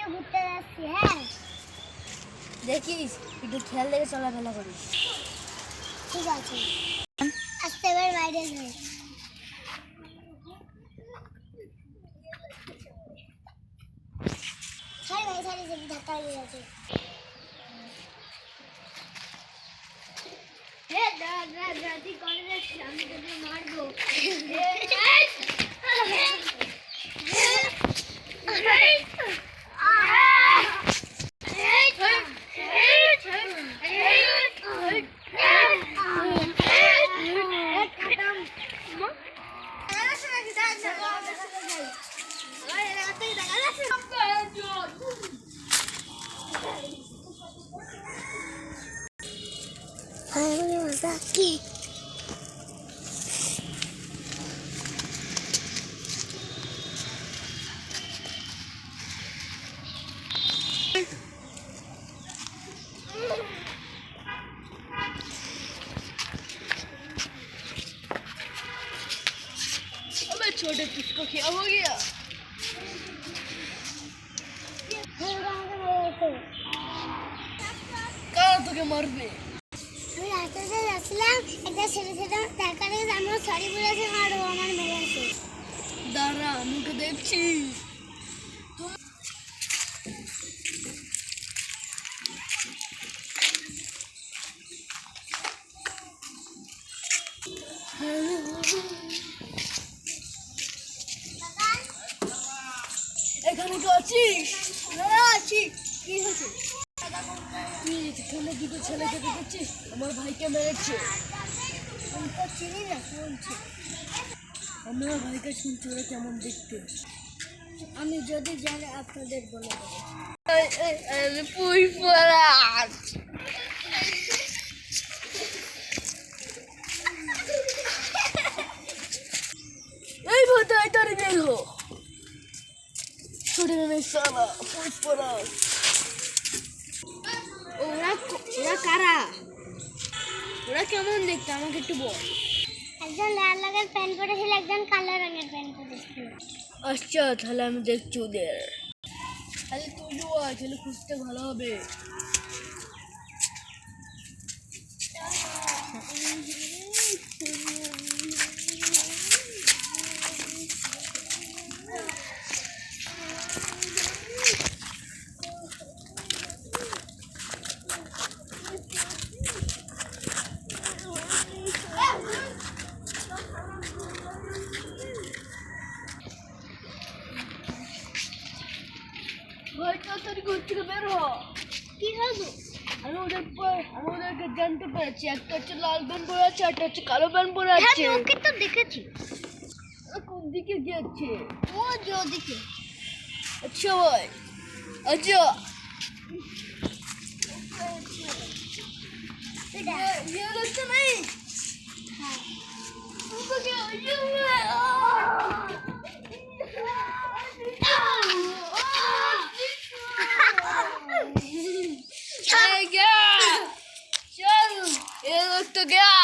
একটু ঘুরতে যাচ্ছি। হ্যাঁ দেখিস একটু খেয়াল দেখে চলাফেরা করিস। ঠিক আছে, আজকে এবার বাইরে যাই। ছাড়ি ভাই ছাড়ি, যদি ধাক্কা লেগে গেছে। দাদি করে যাচ্ছি, আমি তোকে মারবো। কি छोटे किसको क्या हो गया? कहाँ तुझे मरने? আমি রাস্তাতে যাচ্ছিলাম, একটা ছেলে ছেলে দেখা দেখে আমার শাড়ি পরেছে, আর ও আমার মেরেছে। দাঁড়া আমি তো দেখছি। এখানে তো আছিস? না আছি। কি হয়েছে? তুই এখানে দুটো ছেলেকে দেখেছিস? আমার ভাইকে মেরেছে। আমি তো চিনি না, শুনছি। আমার ভাইকে শুনছি ওরা কেমন দেখতে। আমি যদি জানি আপনাদের বলে দেবো। পুই পড়াস এই ভোটাই তার বের হো। ছোট মেয়ে সালা পুই পড়াস। ওরা কারা? ওরা কেমন দেখতে আমাকে একটু বল। একজন লাল রঙের প্যান্ট পরেছিল, একজন কালো রঙের প্যান্ট পরেছিল। আচ্ছা তাহলে আমি দেখছি ওদের। তাহলে তুইও আয়, তাহলে খুঁজতে ভালো হবে। ভাই তাড়াতাড়ি ঘর থেকে বের হ। কি হলো? আমি ওদেরকে জানতে পেরেছি, একটা হচ্ছে লাল প্যান্ট পরে আছে, একটা হচ্ছে কালো প্যান্ট পরে আছে। হ্যাঁ ওকে তো দেখেছি। কোন দিকে গিয়েছে? ও যে ওদিকে। আচ্ছা ভাই, আচ্ছা ये लगता नहीं। হ্যাঁ उनको क्या चल ये लोग तो गया।